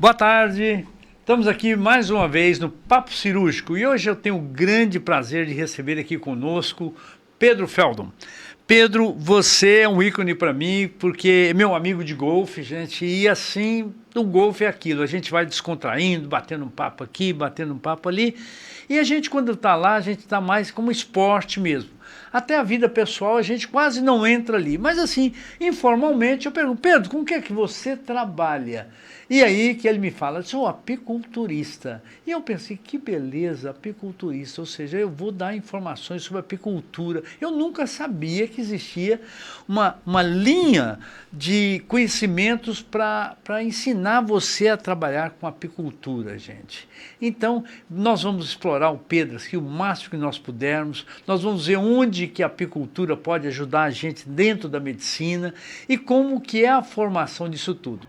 Boa tarde, estamos aqui mais uma vez no Papo Cirúrgico e hoje eu tenho o grande prazer de receber aqui conosco Pedro Feldon. Pedro, você é um ícone para mim porque é meu amigo de golfe, gente, e assim, o golfe é aquilo, a gente vai descontraindo, batendo um papo aqui, batendo um papo ali, e a gente quando está lá, a gente está mais como esporte mesmo. Até a vida pessoal a gente quase não entra ali, mas assim, informalmente eu pergunto, Pedro, com o que é que você trabalha? E aí que ele me fala, sou apiculturista. E eu pensei, que beleza, apiculturista, ou seja, eu vou dar informações sobre apicultura. Eu nunca sabia que existia uma linha de conhecimentos para ensinar você a trabalhar com apicultura, gente. Então, nós vamos explorar o Pedro aqui o máximo que nós pudermos, nós vamos ver onde que a apicultura pode ajudar a gente dentro da medicina e como que é a formação disso tudo.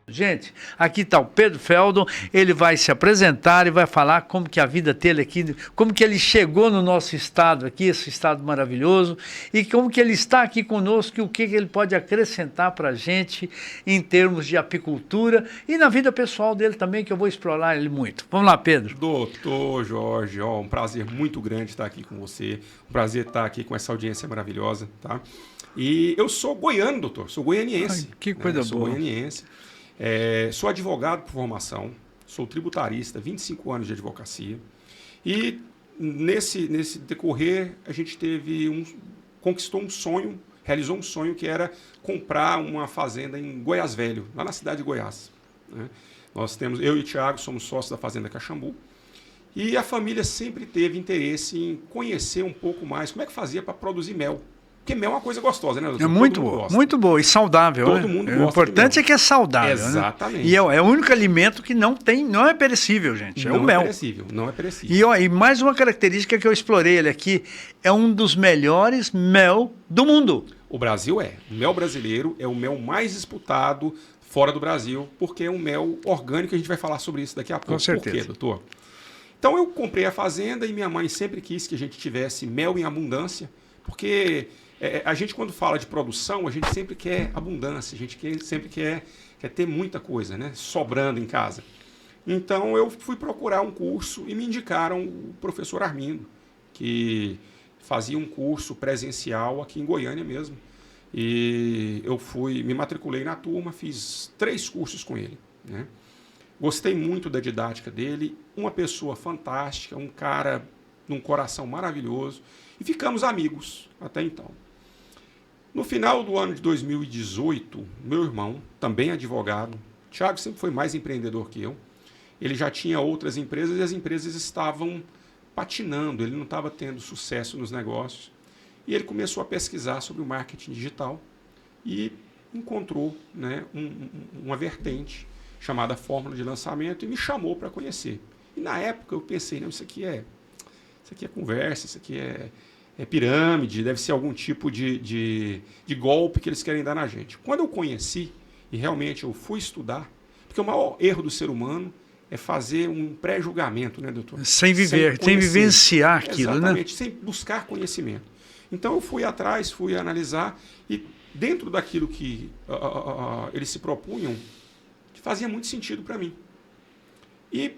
Gente, aqui está o Pedro Feldon, ele vai se apresentar e vai falar como que a vida dele aqui, como que ele chegou no nosso estado aqui, esse estado maravilhoso, e como que ele está aqui conosco e o que ele pode acrescentar para a gente em termos de apicultura e na vida pessoal dele também, que eu vou explorar ele muito. Vamos lá, Pedro. Doutor Jorge, um prazer muito grande estar aqui com você, um prazer estar aqui com essa audiência maravilhosa, tá? E eu sou goiano, doutor, sou goianiense. Ai, que coisa boa. Sou goianiense. Sou advogado por formação, sou tributarista, 25 anos de advocacia. E nesse decorrer, a gente conquistou um sonho, realizou um sonho que era comprar uma fazenda em Goiás Velho, lá na cidade de Goiás, né? Eu e o Thiago somos sócios da Fazenda Caxambu. E a família sempre teve interesse em conhecer um pouco mais como é que fazia para produzir mel. Porque mel é uma coisa gostosa, né, doutor? É muito boa e saudável, Todo né? mundo gosta. O importante é que é saudável, exatamente. Né? E é o único alimento que não é perecível, gente. É o mel. Não é perecível. E mais uma característica que eu explorei ele aqui, é um dos melhores mel do mundo. O Brasil o mel brasileiro é o mel mais disputado fora do Brasil, porque é um mel orgânico, a gente vai falar sobre isso daqui a pouco. Com certeza. Por quê, doutor? Então eu comprei a fazenda e minha mãe sempre quis que a gente tivesse mel em abundância, porque a gente, quando fala de produção, a gente sempre quer abundância, a gente sempre quer ter muita coisa, né, sobrando em casa. Então, eu fui procurar um curso e me indicaram o professor Armindo, que fazia um curso presencial aqui em Goiânia mesmo. E eu me matriculei na turma, fiz 3 cursos com ele, né? Gostei muito da didática dele, uma pessoa fantástica, um cara de um coração maravilhoso, e ficamos amigos até então. No final do ano de 2018, meu irmão, também advogado, Thiago sempre foi mais empreendedor que eu, ele já tinha outras empresas e as empresas estavam patinando, ele não estava tendo sucesso nos negócios. E ele começou a pesquisar sobre o marketing digital e encontrou, né, uma vertente chamada Fórmula de Lançamento e me chamou para conhecer. E na época eu pensei, não, isso aqui é conversa, isso aqui é pirâmide, deve ser algum tipo de golpe que eles querem dar na gente. Quando eu conheci, e realmente eu fui estudar, porque o maior erro do ser humano é fazer um pré-julgamento, né, doutor? Sem vivenciar aquilo, exatamente, né? sem buscar conhecimento. Então eu fui atrás, fui analisar, e dentro daquilo que eles se propunham, fazia muito sentido para mim. E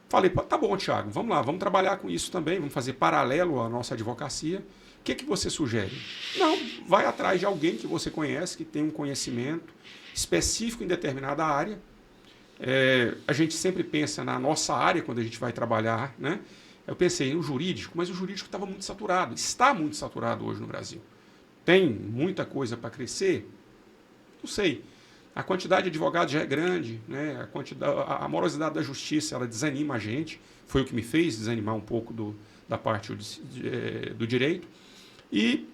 falei, tá bom, Thiago, vamos lá, vamos trabalhar com isso também, vamos fazer paralelo à nossa advocacia. O que você sugere? Não, vai atrás de alguém que você conhece, que tem um conhecimento específico em determinada área. A gente sempre pensa na nossa área quando a gente vai trabalhar, né? Eu pensei no jurídico, mas o jurídico estava muito saturado, está muito saturado hoje no Brasil. Tem muita coisa para crescer? Não sei. A quantidade de advogados já é grande, né? A morosidade da justiça, ela desanima a gente. Foi o que me fez desanimar um pouco da parte do direito. E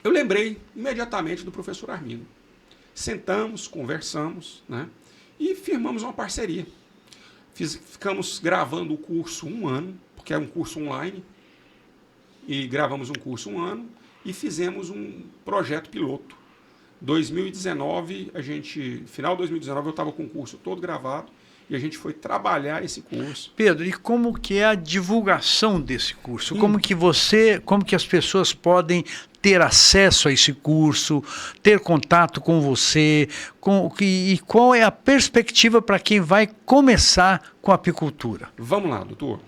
eu lembrei imediatamente do professor Armindo. Sentamos, conversamos, né? E firmamos uma parceria. Ficamos gravando o curso 1 ano, porque é um curso online, e gravamos um curso 1 ano e fizemos um projeto piloto. 2019, final de 2019 eu estava com o curso todo gravado e a gente foi trabalhar esse curso. Pedro, e como que é a divulgação desse curso? Como que as pessoas podem ter acesso a esse curso, ter contato com você, e qual é a perspectiva para quem vai começar com a apicultura? Vamos lá, doutor.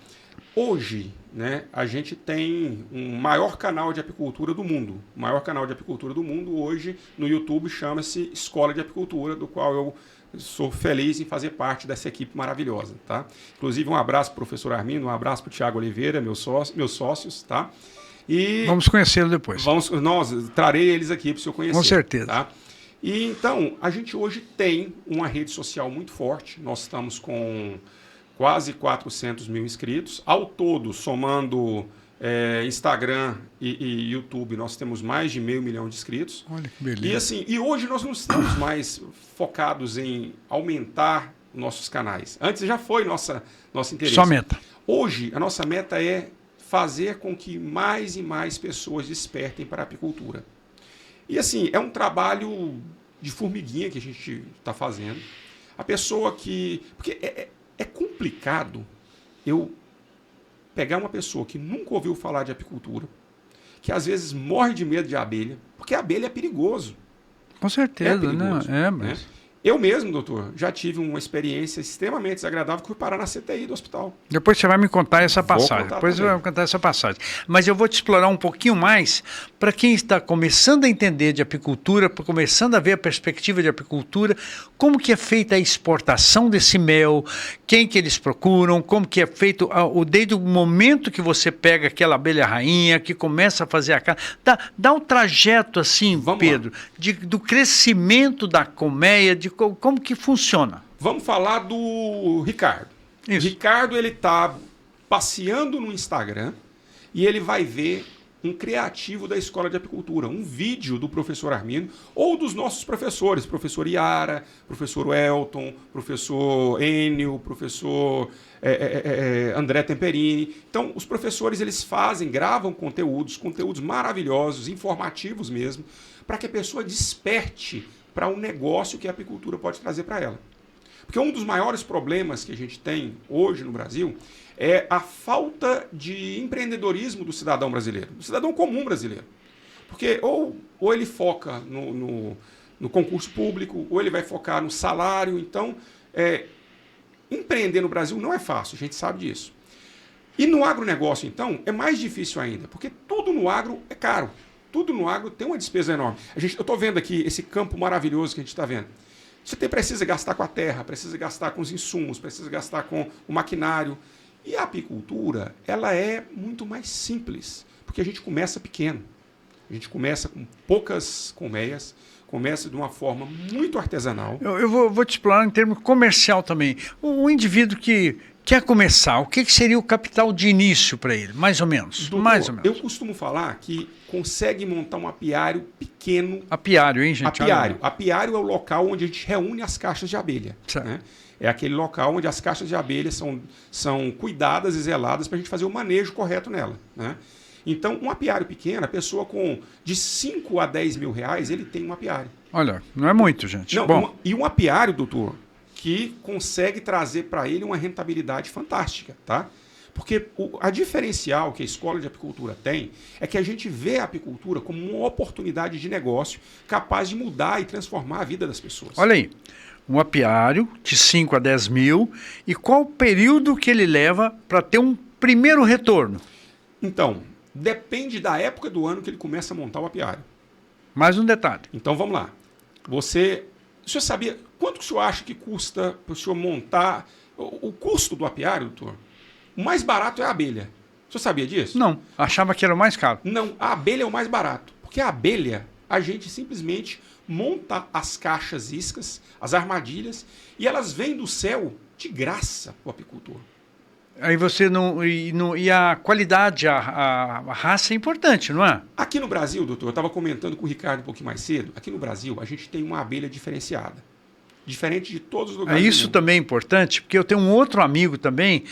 Hoje, né, a gente tem um maior canal de apicultura do mundo. O maior canal de apicultura do mundo hoje no YouTube chama-se Escola de Apicultura, do qual eu sou feliz em fazer parte dessa equipe maravilhosa, tá? Inclusive, um abraço para o professor Armindo, um abraço para o Tiago Oliveira, meus sócios, tá? E vamos conhecê-lo depois. Trarei eles aqui para o senhor conhecer. Com certeza. Tá? E então, a gente hoje tem uma rede social muito forte. Nós estamos com quase 400 mil inscritos. Ao todo, somando Instagram e YouTube, nós temos mais de 500 mil de inscritos. Olha que beleza. E hoje nós não estamos mais focados em aumentar nossos canais. Antes já foi nosso interesse. Só meta. Hoje, a nossa meta é fazer com que mais e mais pessoas despertem para a apicultura. E assim, é um trabalho de formiguinha que a gente está fazendo. A pessoa que... Porque é complicado eu pegar uma pessoa que nunca ouviu falar de apicultura, que às vezes morre de medo de abelha, porque a abelha é perigoso. Com certeza, é perigoso, né? Né? Eu mesmo, doutor, já tive uma experiência extremamente desagradável que fui parar na CTI do hospital. Depois você vai me contar essa passagem. Mas eu vou te explorar um pouquinho mais para quem está começando a entender de apicultura, começando a ver a perspectiva de apicultura, como que é feita a exportação desse mel, quem que eles procuram, como que é feito desde o momento que você pega aquela abelha rainha, que começa a fazer a carne. Dá um trajeto assim, Pedro, do crescimento da colmeia, de como que funciona. Vamos falar do Ricardo. Isso. O Ricardo, ele está passeando no Instagram e ele vai ver um criativo da Escola de Apicultura, um vídeo do professor Armindo ou dos nossos professores, professor Iara, professor Elton, professor Enio, professor André Temperini. Então, os professores, eles gravam conteúdos maravilhosos, informativos mesmo, para que a pessoa desperte para um negócio que a apicultura pode trazer para ela. Porque um dos maiores problemas que a gente tem hoje no Brasil é a falta de empreendedorismo do cidadão brasileiro, do cidadão comum brasileiro. Porque ou ele foca no concurso público, ou ele vai focar no salário. Então, empreender no Brasil não é fácil, a gente sabe disso. E no agronegócio, então, é mais difícil ainda, porque tudo no agro é caro. Tudo no agro tem uma despesa enorme. Eu estou vendo aqui esse campo maravilhoso que a gente está vendo. Você precisa gastar com a terra, precisa gastar com os insumos, precisa gastar com o maquinário. E a apicultura, ela é muito mais simples, porque a gente começa pequeno. A gente começa com poucas colmeias, começa de uma forma muito artesanal. Eu vou te explorar em termos comercial também. O indivíduo que quer começar, o que seria o capital de início para ele? Mais ou menos. Doutor, mais ou menos. Eu costumo falar que consegue montar um apiário pequeno. Apiário, hein, gente? Apiário. Apiário é o local onde a gente reúne as caixas de abelha. Né? É aquele local onde as caixas de abelha são cuidadas e zeladas para a gente fazer o manejo correto nela. Né? Então, um apiário pequeno, a pessoa de 5 a 10 mil reais, ele tem um apiário. Olha, não é muito, gente. Não, bom. E um apiário, doutor, que consegue trazer para ele uma rentabilidade fantástica, tá? Porque a diferencial que a Escola de Apicultura tem é que a gente vê a apicultura como uma oportunidade de negócio capaz de mudar e transformar a vida das pessoas. Olha aí, um apiário de 5 a 10 mil, e qual o período que ele leva para ter um primeiro retorno? Então, depende da época do ano que ele começa a montar o apiário. Mais um detalhe. Então, vamos lá. O senhor sabia quanto que o senhor acha que custa para o senhor montar o custo do apiário, doutor? O mais barato é a abelha. O senhor sabia disso? Não, achava que era o mais caro. Não, a abelha é o mais barato. Porque a abelha, a gente simplesmente monta as caixas iscas, as armadilhas, e elas vêm do céu de graça para o apicultor. Aí você não... E a qualidade, a raça é importante, não é? Aqui no Brasil, doutor, eu estava comentando com o Ricardo um pouquinho mais cedo, aqui no Brasil a gente tem uma abelha diferenciada. Diferente de todos os lugares. Isso também é importante, porque eu tenho um outro amigo também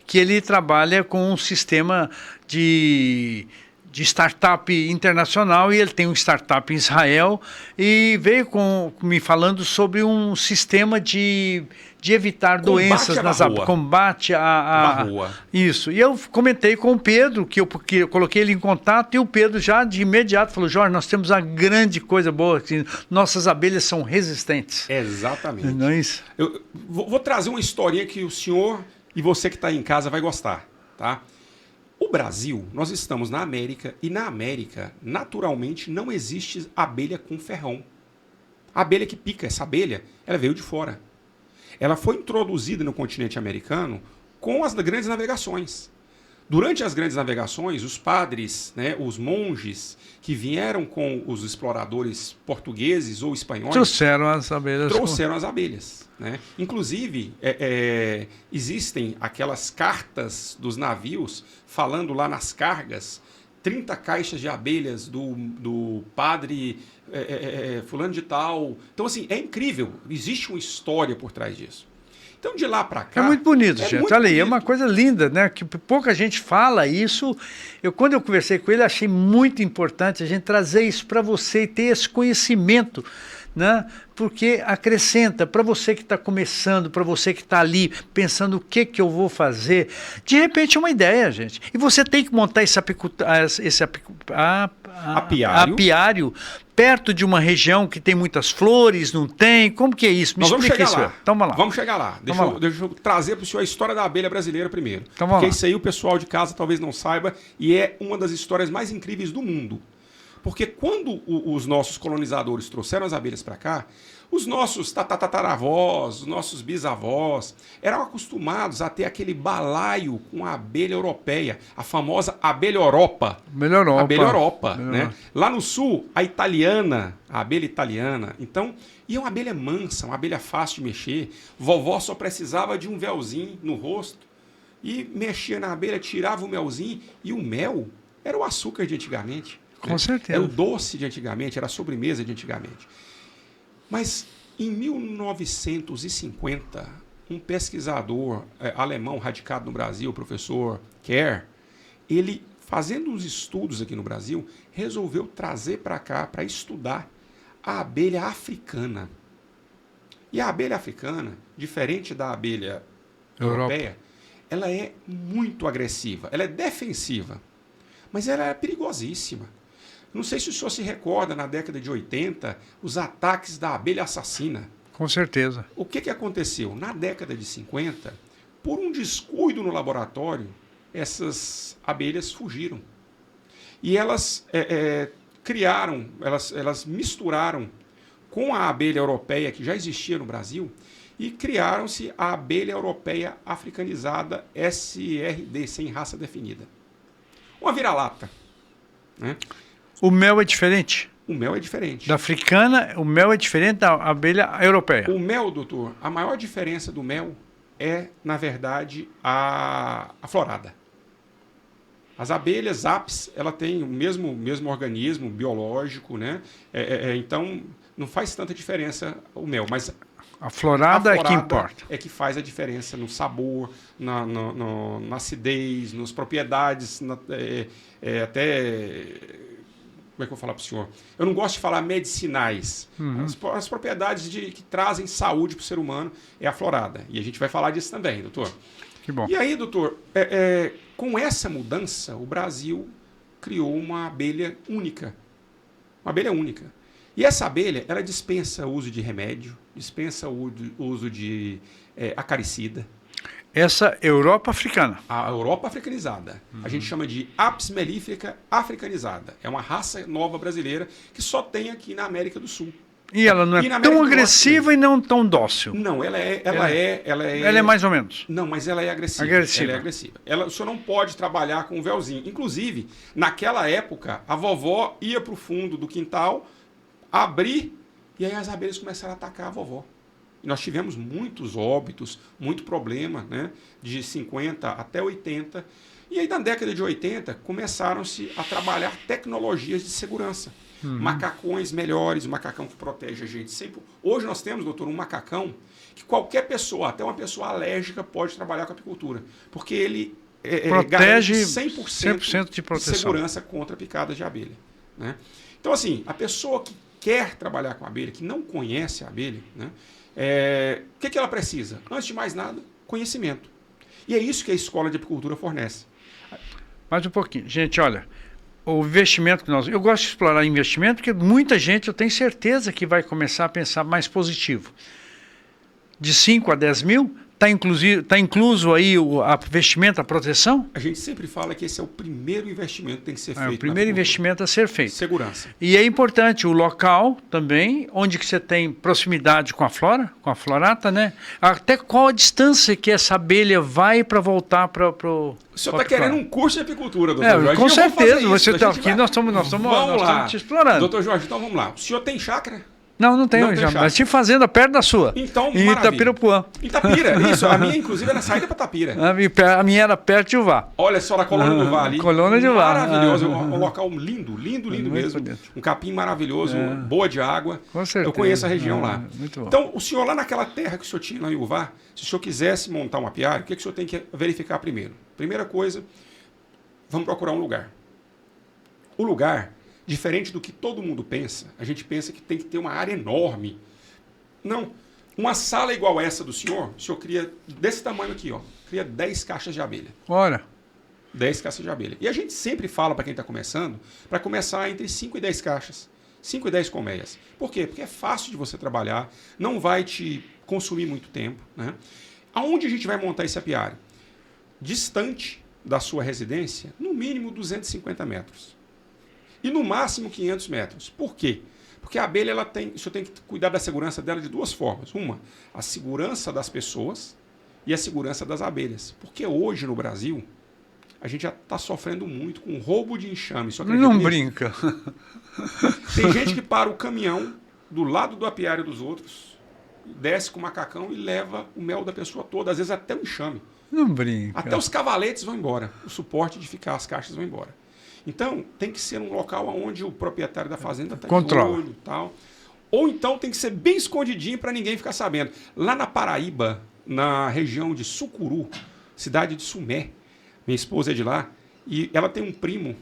que ele trabalha com um sistema de startup internacional, e ele tem um startup em Israel, e veio me falando sobre um sistema de de evitar doenças nas abelhas. Combate a varroa. Isso. E eu comentei com o Pedro, que eu coloquei ele em contato, e o Pedro já de imediato falou: Jorge, nós temos uma grande coisa boa, que nossas abelhas são resistentes. Exatamente. Não é isso? Eu vou trazer uma historinha que o senhor e você que está em casa vai gostar, tá? O Brasil, nós estamos na América, e na América, naturalmente, não existe abelha com ferrão. A abelha que pica, essa abelha, ela veio de fora. Ela foi introduzida no continente americano com as grandes navegações. Durante as grandes navegações, os padres, né, os monges que vieram com os exploradores portugueses ou espanhóis trouxeram as abelhas. Né? Inclusive, existem aquelas cartas dos navios falando lá nas cargas 30 caixas de abelhas do padre fulano de tal. Então, assim, é incrível. Existe uma história por trás disso. Então, de lá para cá... É muito bonito, gente. Olha aí, é uma coisa linda, né? Que pouca gente fala isso. Quando eu conversei com ele, achei muito importante a gente trazer isso para você e ter esse conhecimento, né? Porque acrescenta para você que está começando, para você que está ali pensando o que eu vou fazer. De repente é uma ideia, gente. E você tem que montar esse apiário perto de uma região que tem muitas flores, não tem? Como que é isso? Me explica isso. Então vamos lá. Vamos chegar lá. Deixa eu trazer para o senhor a história da abelha brasileira primeiro. Então, porque isso aí o pessoal de casa talvez não saiba e é uma das histórias mais incríveis do mundo. Porque quando os nossos colonizadores trouxeram as abelhas para cá, os nossos tataravós, os nossos bisavós, eram acostumados a ter aquele balaio com a abelha europeia, a famosa abelha Europa. Abelha Europa, né? Lá no sul, a italiana, a abelha italiana. Então, e é uma abelha mansa, uma abelha fácil de mexer. Vovó só precisava de um véuzinho no rosto e mexia na abelha, tirava o melzinho, e o mel era o açúcar de antigamente. Com certeza. Era o doce de antigamente, era a sobremesa de antigamente. Mas em 1950, um pesquisador alemão radicado no Brasil, o professor Kerr, ele, fazendo uns estudos aqui no Brasil, resolveu trazer para cá para estudar a abelha africana. E a abelha africana, diferente da abelha europeia, ela é muito agressiva, ela é defensiva, mas ela é perigosíssima. Não sei se o senhor se recorda, na década de 80, os ataques da abelha assassina. Com certeza. O que aconteceu? Na década de 50, por um descuido no laboratório, essas abelhas fugiram. E elas elas misturaram com a abelha europeia que já existia no Brasil e criaram-se a abelha europeia africanizada SRD, sem raça definida. Uma vira-lata, né? O mel é diferente? O mel é diferente. Da africana, o mel é diferente da abelha europeia? O mel, doutor, a maior diferença do mel é, na verdade, a florada. As abelhas apis, ela tem o mesmo organismo biológico, né? Então, não faz tanta diferença o mel, mas... A florada é que importa. É que faz a diferença no sabor, na acidez, nas propriedades, até... Como é que eu vou falar para o senhor? Eu não gosto de falar medicinais. Uhum. As propriedades que trazem saúde para o ser humano é a florada. E a gente vai falar disso também, doutor. Que bom. E aí, doutor, com essa mudança, o Brasil criou uma abelha única. Uma abelha única. E essa abelha, ela dispensa o uso de remédio, dispensa o uso de acaricida. Essa Europa africana. A Europa africanizada. Uhum. A gente chama de Apis mellifera africanizada. É uma raça nova brasileira que só tem aqui na América do Sul. E ela não é tão agressiva e não tão dócil. Não, ela é mais ou menos. Não, mas ela é agressiva. Ela é agressiva. O senhor não pode trabalhar com um véuzinho. Inclusive, naquela época, a vovó ia para o fundo do quintal, abrir, e aí as abelhas começaram a atacar a vovó. Nós tivemos muitos óbitos, muito problema, né, de 50 até 80. E aí, na década de 80, começaram-se a trabalhar tecnologias de segurança. Uhum. Macacões melhores, um macacão que protege a gente sempre. Hoje nós temos, doutor, um macacão que qualquer pessoa, até uma pessoa alérgica, pode trabalhar com a apicultura. Porque ele protege 100% de proteção. Segurança contra picadas de abelha, né? Então, assim, a pessoa que quer trabalhar com a abelha, que não conhece a abelha, né, O que ela precisa? Antes de mais nada, conhecimento. E é isso que a escola de apicultura fornece. Mais um pouquinho. Gente, olha, o investimento que eu gosto de explorar investimento porque muita gente, eu tenho certeza que vai começar a pensar mais positivo. De 5 a 10 mil, está incluso aí o investimento, a proteção? A gente sempre fala que esse é o primeiro investimento que tem que ser feito. É o primeiro investimento a ser feito. Segurança. E é importante o local também, onde que você tem proximidade com a flora, com a florata, né? Até qual a distância que essa abelha vai para voltar para o... O senhor está querendo um curso de apicultura, doutor Jorge? Com certeza, você está aqui, nós estamos te explorando. Doutor Jorge, então vamos lá. O senhor tem chácara? Não tenho já, mas tive fazenda perto da sua. Então, em Itapirapuã. Itapira, isso. A minha, inclusive, era saída para Tapira. A minha era perto de Uvá. Olha só, na Colônia do Vá ali. Colônia de Uvá. Maravilhoso. Um local lindo mesmo. Bonito. Um capim maravilhoso, boa de água. Com certeza. Eu conheço a região lá. Muito bom. Então, o senhor lá naquela terra que o senhor tinha lá em Uvá, se o senhor quisesse montar um apiário, o que o senhor tem que verificar primeiro? Primeira coisa, vamos procurar um lugar. O lugar, diferente do que todo mundo pensa, a gente pensa que tem que ter uma área enorme. Não. Uma sala igual essa do senhor, o senhor cria desse tamanho aqui, ó. Cria 10 caixas de abelha. Olha. 10 caixas de abelha. E a gente sempre fala para quem está começando, para começar entre 5 e 10 caixas. 5 e 10 colmeias. Por quê? Porque é fácil de você trabalhar, não vai te consumir muito tempo, né? Aonde a gente vai montar esse apiário? Distante da sua residência, no mínimo 250 metros. E no máximo 500 metros. Por quê? Porque a abelha, o senhor tem que cuidar da segurança dela de duas formas. Uma, a segurança das pessoas e a segurança das abelhas. Porque hoje no Brasil, a gente já está sofrendo muito com roubo de enxame. Não brinca. Tem gente que para o caminhão do lado do apiário dos outros, desce com o macacão e leva o mel da pessoa toda, às vezes até o enxame. Não brinca. Até os cavaletes vão embora. O suporte de ficar as caixas vão embora. Então, tem que ser um local onde o proprietário da fazenda está de olho e tal. Ou então tem que ser bem escondidinho para ninguém ficar sabendo. Lá na Paraíba, na região de Sucuru, cidade de Sumé, minha esposa é de lá, e ela tem um primo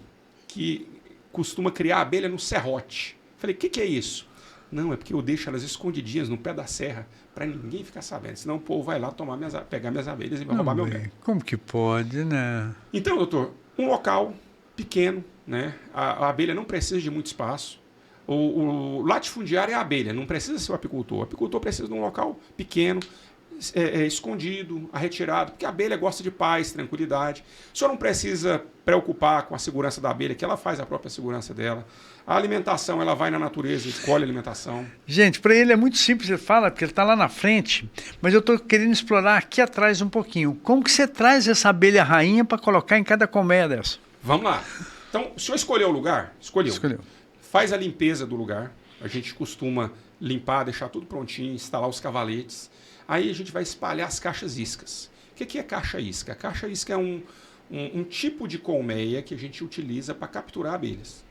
que costuma criar abelha no serrote. Falei, o que é isso? Não, é porque eu deixo elas escondidinhas no pé da serra para ninguém ficar sabendo. Senão o povo vai lá pegar minhas abelhas e vai roubar meu mel. Como que pode, né? Então, doutor, um local pequeno, né? A abelha não precisa de muito espaço. O latifundiário é a abelha, não precisa ser o apicultor. O apicultor precisa de um local pequeno, escondido, retirado, porque a abelha gosta de paz, tranquilidade. O senhor não precisa preocupar com a segurança da abelha, que ela faz a própria segurança dela. A alimentação, ela vai na natureza, escolhe a alimentação. Gente, para ele é muito simples, ele fala, porque ele está lá na frente, mas eu estou querendo explorar aqui atrás um pouquinho. Como que você traz essa abelha rainha para colocar em cada colmeia dessa? Vamos lá. Então, o senhor escolheu o lugar? Escolheu. Faz a limpeza do lugar. A gente costuma limpar, deixar tudo prontinho, instalar os cavaletes. Aí a gente vai espalhar as caixas iscas. O que é caixa isca? A caixa isca é um tipo de colmeia que a gente utiliza para capturar abelhas.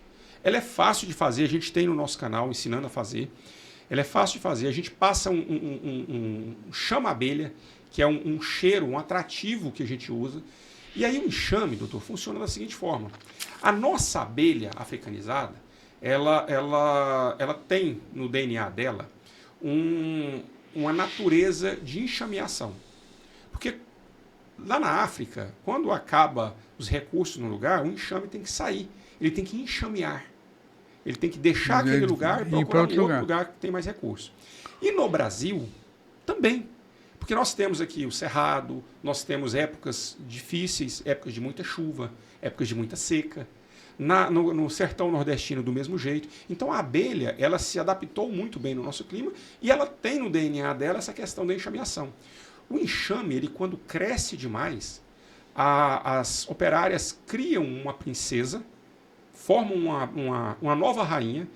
Ela é fácil de fazer, a gente tem no nosso canal ensinando a fazer. Ela é fácil de fazer, a gente passa um chama-abelha, que é um cheiro, um atrativo que a gente usa. E aí o enxame, doutor, funciona da seguinte forma. A nossa abelha africanizada, ela tem no DNA dela uma natureza de enxameação. Porque lá na África, quando acaba os recursos no lugar, o enxame tem que sair. Ele tem que enxamear. Ele tem que deixar aquele lugar e procurar um outro lugar que tem mais recursos. E no Brasil, também. Porque nós temos aqui o cerrado, nós temos épocas difíceis, épocas de muita chuva, épocas de muita seca. No sertão nordestino, do mesmo jeito. Então, a abelha, ela se adaptou muito bem no nosso clima e ela tem no DNA dela essa questão da enxameação. O enxame, ele quando cresce demais, as operárias criam uma princesa, formam uma nova rainha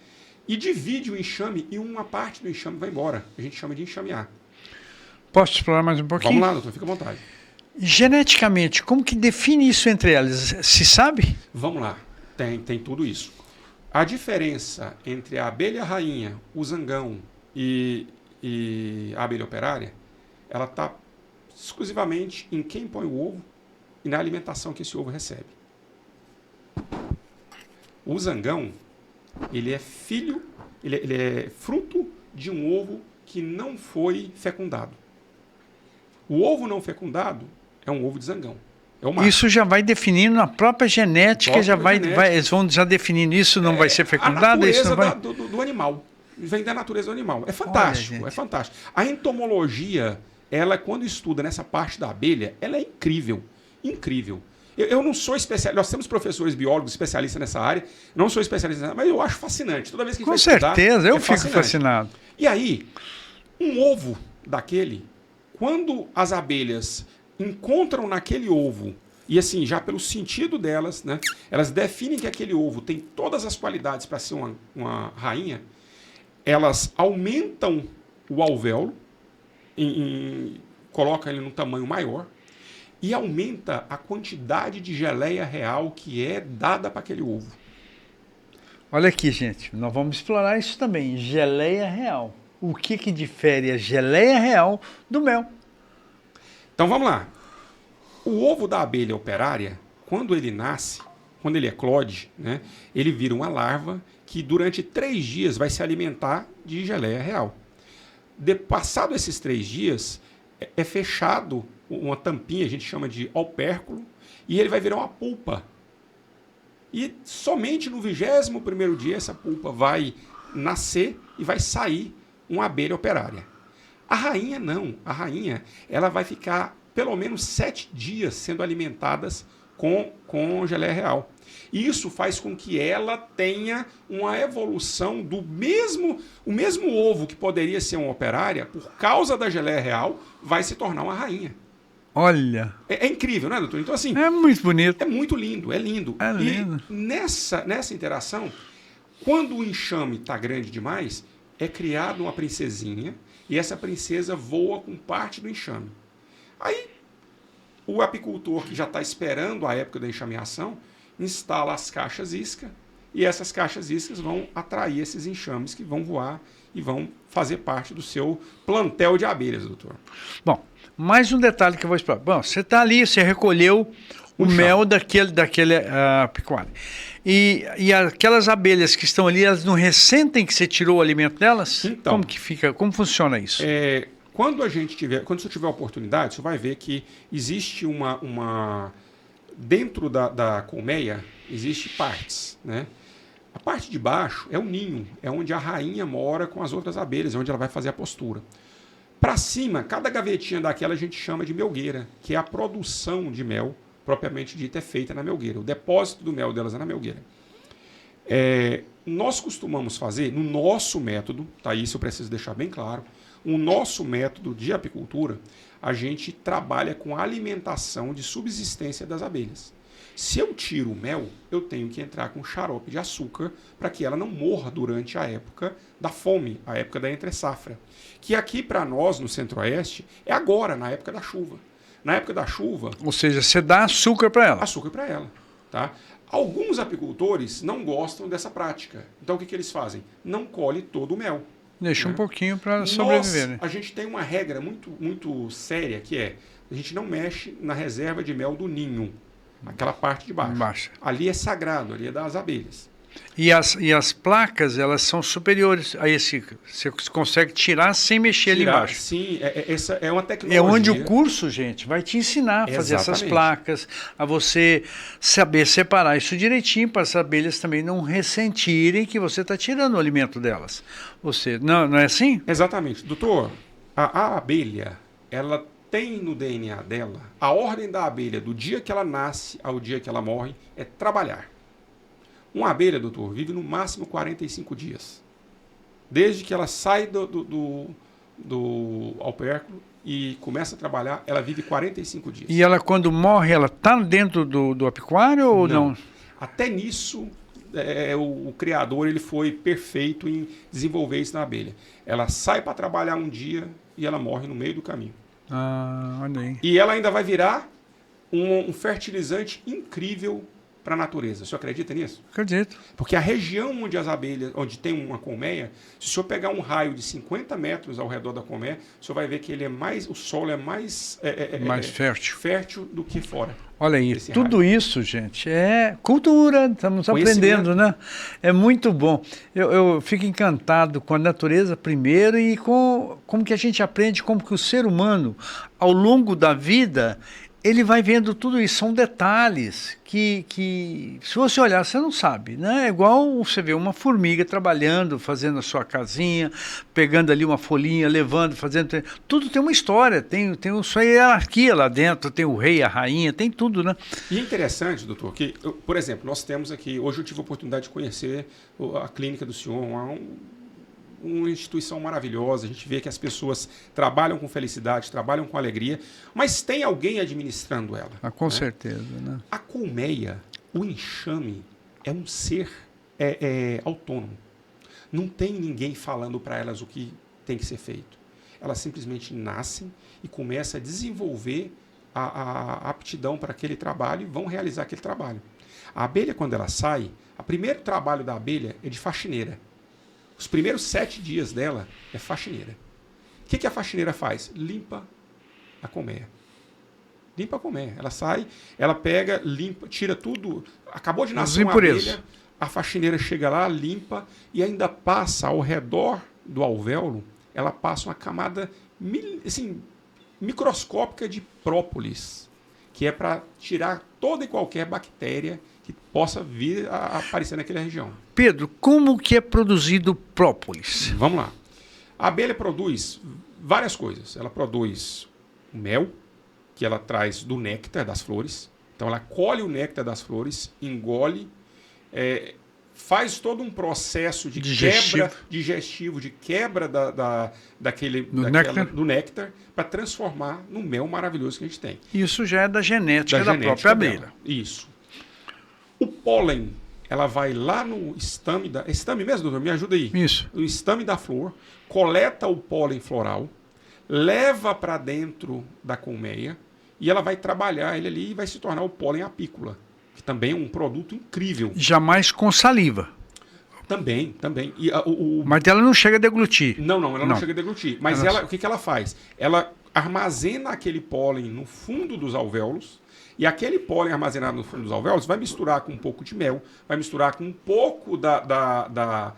e divide o enxame e uma parte do enxame vai embora. A gente chama de enxamear. Posso explorar mais um pouquinho? Vamos lá, doutor, fica à vontade. Geneticamente, como que define isso entre elas? Se sabe? Vamos lá, tem tudo isso. A diferença entre a abelha rainha, o zangão e a abelha operária, ela está exclusivamente em quem põe o ovo e na alimentação que esse ovo recebe. O zangão, ele é fruto de um ovo que não foi fecundado. O ovo não fecundado é um ovo de zangão. É o macho. Isso já vai definindo a própria genética, eles vão já definindo isso, não vai ser fecundado? A isso não vai... natureza do animal. Vem da natureza do animal. É fantástico, é fantástico. A entomologia, ela, quando estuda nessa parte da abelha, ela é incrível. Incrível. Eu não sou especialista, nós temos professores biólogos especialistas nessa área, não sou especialista nessa área, mas eu acho fascinante. Toda vez que a gente Com certeza, eu fico fascinante. fascinado. E aí, um ovo daquele, quando as abelhas encontram naquele ovo, e assim, já pelo sentido delas, né, elas definem que aquele ovo tem todas as qualidades para ser uma rainha, elas aumentam o alvéolo, colocam ele num tamanho maior, e aumenta a quantidade de geleia real que é dada para aquele ovo. Olha aqui, gente, nós vamos explorar isso também, geleia real. O que difere a geleia real do mel? Então vamos lá. O ovo da abelha operária, quando ele nasce, quando ele eclode, né, ele vira uma larva que durante 3 dias vai se alimentar de geleia real. Passado esses 3 dias, é fechado uma tampinha, a gente chama de opérculo, e ele vai virar uma polpa. E somente no 21º dia essa polpa vai nascer e vai sair uma abelha operária. A rainha não. A rainha ela vai ficar pelo menos 7 dias sendo alimentadas com geleia real. Isso faz com que ela tenha uma evolução do o mesmo ovo que poderia ser uma operária, por causa da geleia real, vai se tornar uma rainha. Olha. É incrível, né, doutor? Então, assim... É muito bonito. É muito lindo, é lindo. É lindo. E nessa interação, quando o enxame está grande demais, é criada uma princesinha e essa princesa voa com parte do enxame. Aí, o apicultor que já está esperando a época da enxameação, instala as caixas isca e essas caixas iscas vão atrair esses enxames que vão voar e vão fazer parte do seu plantel de abelhas, doutor. Bom, mais um detalhe que eu vou explorar. Bom, você está ali, você recolheu o mel daquele pecuária. E aquelas abelhas que estão ali, elas não ressentem que você tirou o alimento delas? Então, como que fica? Como funciona isso? Quando você tiver oportunidade, você vai ver que existe dentro da colmeia, existe partes, né? A parte de baixo é o ninho, é onde a rainha mora com as outras abelhas, é onde ela vai fazer a postura. Para cima, cada gavetinha daquela a gente chama de melgueira, que é a produção de mel, propriamente dita, é feita na melgueira. O depósito do mel delas é na melgueira. Nós costumamos fazer, no nosso método, tá? Isso eu preciso deixar bem claro, o nosso método de apicultura, a gente trabalha com a alimentação de subsistência das abelhas. Se eu tiro o mel, eu tenho que entrar com xarope de açúcar para que ela não morra durante a época da fome, a época da entre-safra. Que aqui para nós, no Centro-Oeste, é agora, na época da chuva. Na época da chuva... Ou seja, você dá açúcar para ela. Açúcar para ela. Tá? Alguns apicultores não gostam dessa prática. Então o que eles fazem? Não colhe todo o mel. Deixa um pouquinho para sobreviver. Né? A gente tem uma regra muito, muito séria, que é a gente não mexe na reserva de mel do ninho. Aquela parte de baixo. Ali é sagrado, ali é das abelhas. E as placas, elas são superiores a esse. Você consegue tirar sem mexer ali embaixo. Sim, essa é uma tecnologia. É onde o curso, gente, vai te ensinar a fazer essas placas, a você saber separar isso direitinho para as abelhas também não ressentirem que você está tirando o alimento delas. Não é assim? Exatamente. Doutor, a abelha, ela tem no DNA dela, a ordem da abelha, do dia que ela nasce ao dia que ela morre, é trabalhar. Uma abelha, doutor, vive no máximo 45 dias. Desde que ela sai do opérculo e começa a trabalhar, ela vive 45 dias. E ela, quando morre, ela está dentro do apiculário ou não? Até nisso, o criador ele foi perfeito em desenvolver isso na abelha. Ela sai para trabalhar um dia e ela morre no meio do caminho. Olha aí. E ela ainda vai virar um fertilizante incrível para a natureza. O senhor acredita nisso? Acredito. Porque a região onde as abelhas, onde tem uma colmeia, se o senhor pegar um raio de 50 metros ao redor da colmeia, o senhor vai ver que ele é mais, o solo é mais, mais fértil do que fora. Olha aí, tudo isso, gente, é cultura, estamos aprendendo, né? É muito bom. Eu fico encantado com a natureza primeiro e com como que a gente aprende, como que o ser humano, ao longo da vida, ele vai vendo tudo isso. São detalhes que se você olhar, você não sabe, né? É igual você vê uma formiga trabalhando, fazendo a sua casinha, pegando ali uma folhinha, levando, fazendo... Tudo tem uma história, tem sua hierarquia lá dentro, tem o rei, a rainha, tem tudo, né? E é interessante, doutor, que, por exemplo, nós temos aqui... Hoje eu tive a oportunidade de conhecer a clínica do senhor, uma instituição maravilhosa, a gente vê que as pessoas trabalham com felicidade, trabalham com alegria, mas tem alguém administrando ela. Com certeza, né? A colmeia, o enxame, é um ser autônomo. Não tem ninguém falando para elas o que tem que ser feito. Elas simplesmente nascem e começam a desenvolver a aptidão para aquele trabalho e vão realizar aquele trabalho. A abelha, quando ela sai, o primeiro trabalho da abelha é de faxineira. Os primeiros 7 dias dela é faxineira. O que a faxineira faz? Limpa a colmeia. Limpa a colmeia. Ela sai, ela pega, limpa, tira tudo. Acabou de nascer uma abelha, a faxineira chega lá, limpa e ainda passa ao redor do alvéolo, ela passa uma camada assim, microscópica de própolis, que é para tirar toda e qualquer bactéria que possa vir a aparecer naquela região. Pedro, como que é produzido própolis? Vamos lá. A abelha produz várias coisas. Ela produz o mel, que ela traz do néctar das flores. Então ela colhe o néctar das flores, engole, faz todo um processo de quebra digestivo, de quebra do néctar, para transformar no mel maravilhoso que a gente tem. Isso já é da genética da própria abelha. Isso. O pólen, ela vai lá no estame estame mesmo, doutor? Me ajuda aí. Isso. No estame da flor, coleta o pólen floral, leva para dentro da colmeia e ela vai trabalhar ele ali e vai se tornar o pólen apícola, que também é um produto incrível. Jamais com saliva. Também. E, mas ela não chega a deglutir. Não, ela não chega a deglutir. Mas o que ela faz? Ela armazena aquele pólen no fundo dos alvéolos. E aquele pólen armazenado no fundo dos alvéolos vai misturar com um pouco de mel, vai misturar com um pouco da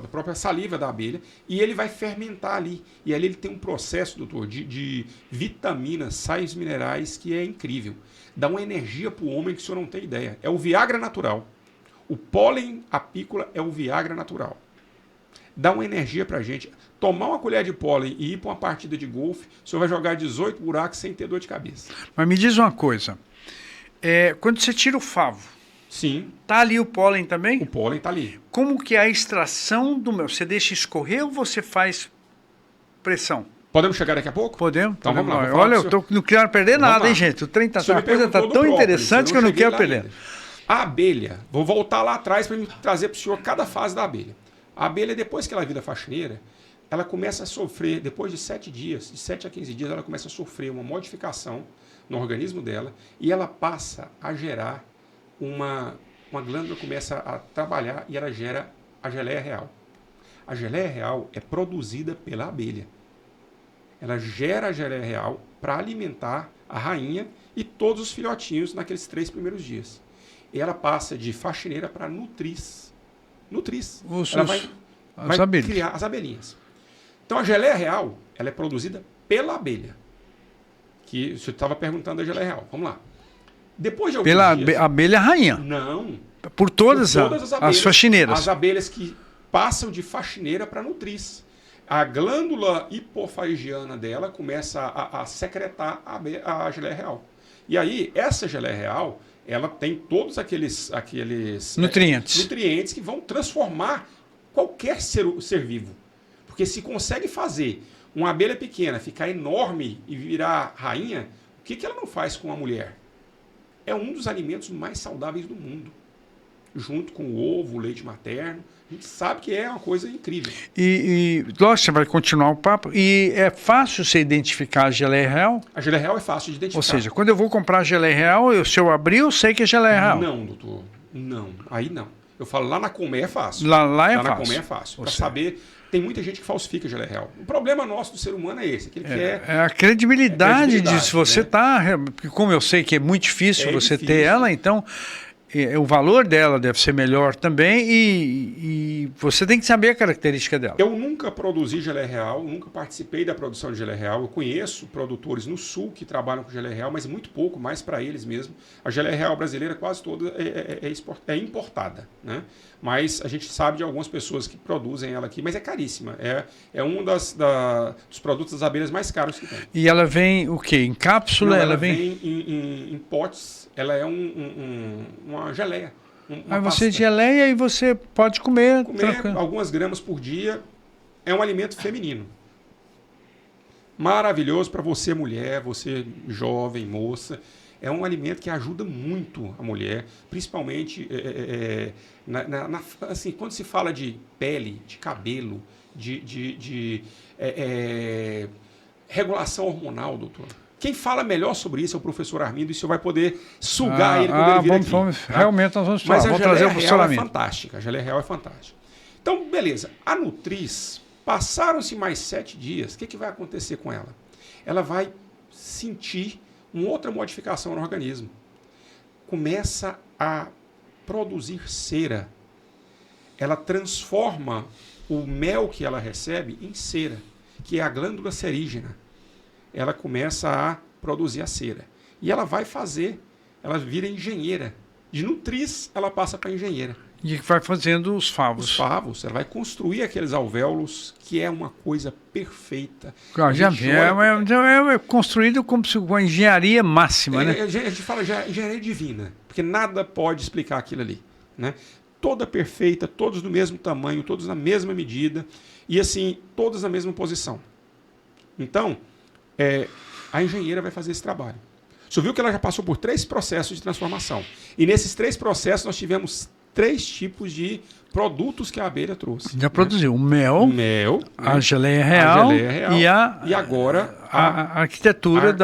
própria saliva da abelha, e ele vai fermentar ali. E ali ele tem um processo, doutor, de vitaminas, sais minerais, que é incrível. Dá uma energia para o homem que o senhor não tem ideia. É o Viagra natural. O pólen apícola é o Viagra natural. Dá uma energia para a gente. Tomar uma colher de pólen e ir para uma partida de golfe, o senhor vai jogar 18 buracos sem ter dor de cabeça. Mas me diz uma coisa. Quando você tira o favo, sim, tá ali o pólen também? O pólen tá ali. Como que é a extração do mel? Você deixa escorrer ou você faz pressão? Podemos chegar daqui a pouco? Podemos. Então vamos lá. Olha, eu não quero perder nada, hein, gente? A coisa está tão interessante que eu não quero perder. A abelha, vou voltar lá atrás para me trazer para o senhor cada fase da abelha. A abelha, depois que ela vira faxineira, ela começa a sofrer, depois de 7 dias, de 7 a 15 dias, ela começa a sofrer uma modificação no organismo dela e ela passa a gerar uma glândula, começa a trabalhar e ela gera a geleia real. A geleia real é produzida pela abelha. Ela gera a geleia real para alimentar a rainha e todos os filhotinhos naqueles 3 primeiros dias. E ela passa de faxineira para nutriz. Ela vai criar as abelhinhas. Então a geleia real, ela é produzida pela abelha. Que você estava perguntando da geleia real. Vamos lá. Depois de alguns dias... Pela abelha rainha? Não. Por todas as faxineiras. As abelhas que passam de faxineira para nutriz. A glândula hipofagiana dela começa a secretar a geleia real. E aí, essa geleia real, ela tem todos aqueles nutrientes que vão transformar qualquer ser vivo. Porque se consegue fazer uma abelha pequena ficar enorme e virar rainha, o que ela não faz com a mulher? É um dos alimentos mais saudáveis do mundo. junto com o ovo, o leite materno. A gente sabe que é uma coisa incrível. Lógico, você vai continuar o papo. E é fácil você identificar a geleia real? A geleia real é fácil de identificar. Ou seja, quando eu vou comprar a geleia real, se eu abrir, eu sei que é geleia real. Não, doutor. Não. Aí não. Eu falo, lá na Colmeia é fácil. Lá é fácil. fácil. Na Colmeia é fácil. Para saber, tem muita gente que falsifica a geleia real. O problema nosso do ser humano é esse. Que ele quer, é a credibilidade disso. Se você está... Porque como eu sei que é muito difícil você ter ela, então... O valor dela deve ser melhor também e você tem que saber a característica dela. Eu nunca produzi geleia real, nunca participei da produção de geleia real. Eu conheço produtores no sul que trabalham com geleia real, mas muito pouco, mais para eles mesmo. A geleia real brasileira quase toda é importada, né? Mas a gente sabe de algumas pessoas que produzem ela aqui, mas é caríssima. É um dos produtos das abelhas mais caros que tem. E ela vem o quê? Em cápsula? Não, ela vem em potes. Ela é uma geleia. Aí você geleia e você pode comer algumas gramas por dia. É um alimento feminino. Maravilhoso para você, mulher, você jovem, moça. É um alimento que ajuda muito a mulher, principalmente assim, quando se fala de pele, de cabelo, de regulação hormonal, doutor. Quem fala melhor sobre isso é o professor Armindo, e o senhor vai poder sugar ele quando ele vir aqui. Tá? Realmente nós vamos falar. Mas vamos trazer o professor Armindo. É fantástica, a geleia real é fantástica. Então, beleza. A Nutris, passaram-se mais 7 dias, o que vai acontecer com ela? Ela vai sentir uma outra modificação no organismo. Começa a produzir cera. Ela transforma o mel que ela recebe em cera, que é a glândula serígena. Ela começa a produzir a cera. E ela vai ela vira engenheira. De Nutris, ela passa para engenheira. E vai fazendo os favos. Os favos. Ela vai construir aqueles alvéolos, que é uma coisa perfeita. É construído com a engenharia máxima, né? A gente fala engenharia divina, porque nada pode explicar aquilo ali, né? Toda perfeita, todos do mesmo tamanho, todos na mesma medida, e assim, todos na mesma posição. Então... a engenheira vai fazer esse trabalho. Você viu que ela já passou por 3 processos de transformação. E nesses 3 processos nós tivemos 3 tipos de produtos que a abelha trouxe. Já produziu o mel, a geleia real, e agora a arquitetura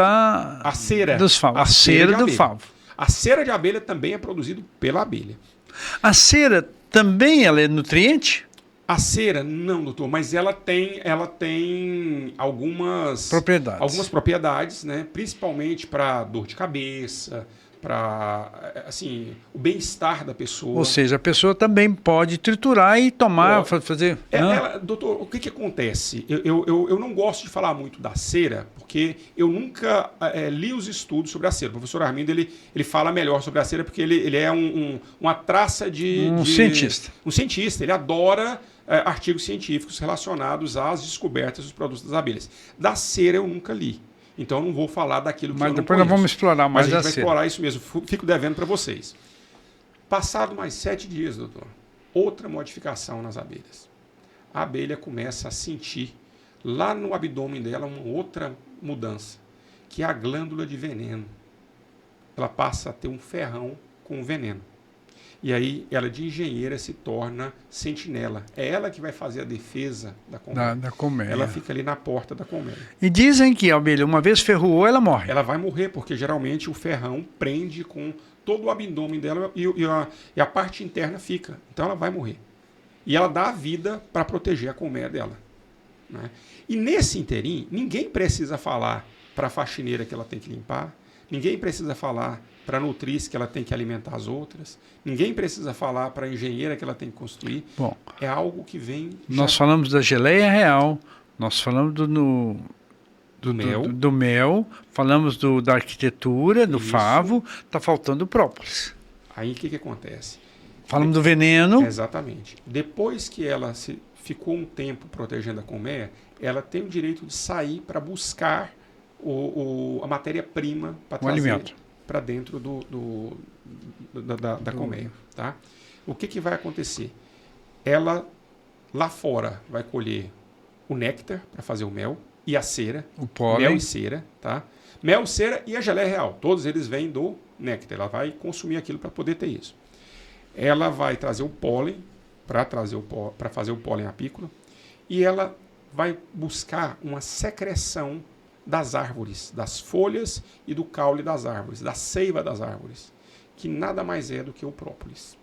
a cera dos favos. A cera do favo. A cera de abelha também é produzida pela abelha. A cera também ela é nutriente? A cera, não, doutor, mas ela tem algumas propriedades, né? Principalmente para dor de cabeça, para assim, o bem-estar da pessoa. Ou seja, a pessoa também pode triturar e tomar, fazer... doutor, o que acontece? Eu não gosto de falar muito da cera, porque eu nunca li os estudos sobre a cera. O professor Armindo ele fala melhor sobre a cera, porque ele é uma traça de... cientista. Um cientista, ele adora... artigos científicos relacionados às descobertas dos produtos das abelhas. Da cera eu nunca li. Então eu não vou falar daquilo que eu não conheço. Mas depois nós vamos explorar mais a cera. Mas a gente vai explorar isso mesmo. Fico devendo para vocês. Passado mais 7 dias, doutor, outra modificação nas abelhas. A abelha começa a sentir lá no abdômen dela uma outra mudança, que é a glândula de veneno. Ela passa a ter um ferrão com veneno. E aí ela de engenheira se torna sentinela. É ela que vai fazer a defesa da colmeia. Da colmeia. Ela fica ali na porta da colmeia. E dizem que a abelha, uma vez ferroou, ela morre. Ela vai morrer, porque geralmente o ferrão prende com todo o abdômen dela e a parte interna fica. Então ela vai morrer. E ela dá a vida para proteger a colmeia dela, né? E nesse interim, ninguém precisa falar para a faxineira que ela tem que limpar, ninguém precisa falar para a Nutris que ela tem que alimentar as outras. Ninguém precisa falar para a engenheira que ela tem que construir. Bom, é algo que vem... Nós falamos da geleia real, nós falamos do mel, falamos da arquitetura, do favo, está faltando o própolis. Aí o que acontece? Falamos do veneno. Exatamente. Depois que ela ficou um tempo protegendo a colmeia, ela tem o direito de sair para buscar a matéria-prima para trazer para dentro da colmeia, tá? O que vai acontecer? Ela, lá fora, vai colher o néctar para fazer o mel e a cera. O pólen. Mel e cera, tá? Mel, cera e a geleia real. Todos eles vêm do néctar. Ela vai consumir aquilo para poder ter isso. ela vai trazer o pólen para fazer o pólen apícola e ela vai buscar uma secreção das árvores, das folhas e do caule das árvores, da seiva das árvores, que nada mais é do que o própolis.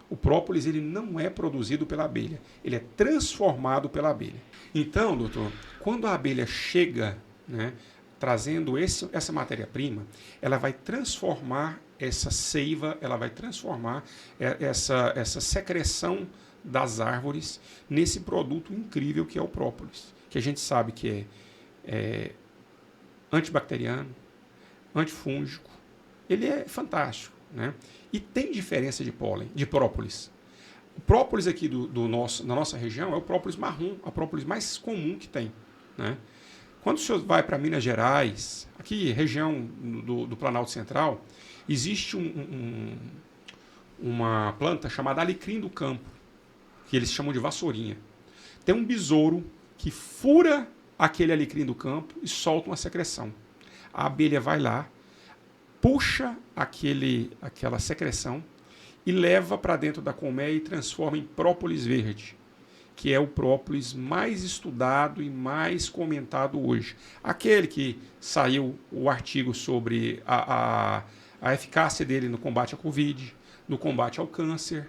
O própolis ele não é produzido pela abelha, ele é transformado pela abelha. Então, doutor, quando a abelha chega, né, trazendo essa matéria-prima, ela vai transformar essa seiva, ela vai transformar essa secreção das árvores nesse produto incrível que é o própolis, que a gente sabe que é antibacteriano, antifúngico, ele é fantástico, né? E tem diferença de pólen, de própolis. O própolis aqui na nossa região é o própolis marrom, a própolis mais comum que tem, né? Quando o senhor vai para Minas Gerais, aqui região do Planalto Central, existe uma planta chamada alecrim do campo, que eles chamam de vassourinha. Tem um besouro que fura aquele alecrim do campo e solta uma secreção. A abelha vai lá, puxa aquela secreção e leva para dentro da colmeia e transforma em própolis verde, que é o própolis mais estudado e mais comentado hoje. Aquele que saiu o artigo sobre a eficácia dele no combate à Covid, no combate ao câncer,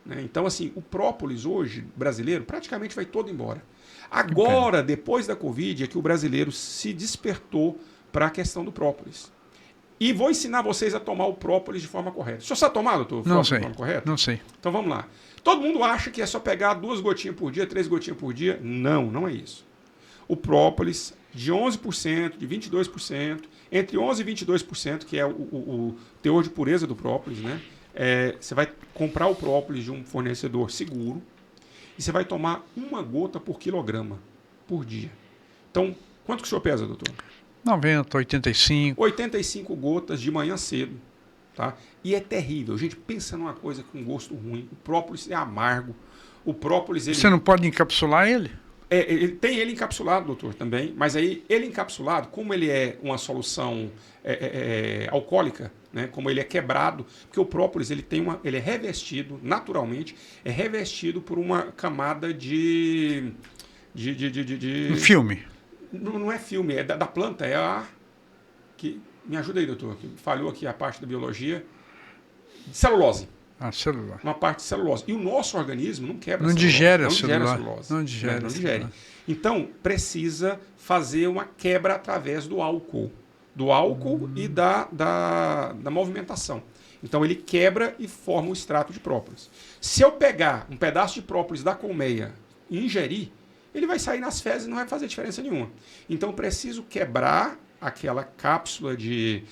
né? Então, assim, o própolis hoje, brasileiro, praticamente vai todo embora. Agora, depois da Covid, é que o brasileiro se despertou para a questão do própolis. E vou ensinar vocês a tomar o própolis de forma correta. O senhor sabe tomar, doutor? Não sei. De forma correta? Não sei. Então vamos lá. Todo mundo acha que é só pegar 2 gotinhas por dia, 3 gotinhas por dia. Não, não é isso. O própolis de 11%, de 22%, entre 11% e 22%, que é o teor de pureza do própolis, né? Você vai comprar o própolis de um fornecedor seguro e você vai tomar 1 gota por quilograma por dia. Então, quanto que o senhor pesa, doutor? 90, 85. 85 gotas de manhã cedo. Tá? E é terrível. Gente, pensa numa coisa com gosto ruim. O própolis é amargo. O própolis... Você não pode encapsular ele? Tem ele encapsulado, doutor, também. Mas aí, ele encapsulado, como ele é uma solução alcoólica, né? Como ele é quebrado, porque o própolis ele é revestido, naturalmente, é revestido por uma camada de Um filme. Não é filme, é da planta, é a... Me ajuda aí, doutor, que falhou aqui a parte da biologia. Celulose. Celulose. Uma parte de celulose. E o nosso organismo não quebra não celulose. Digere não a digere a celulose. celulose. Não digere. Não digere. Então, precisa fazer uma quebra através do álcool. Do álcool e da movimentação. Então, ele quebra e forma o extrato de própolis. Se eu pegar um pedaço de própolis da colmeia e ingerir, ele vai sair nas fezes e não vai fazer diferença nenhuma. Então, eu preciso quebrar aquela cápsula de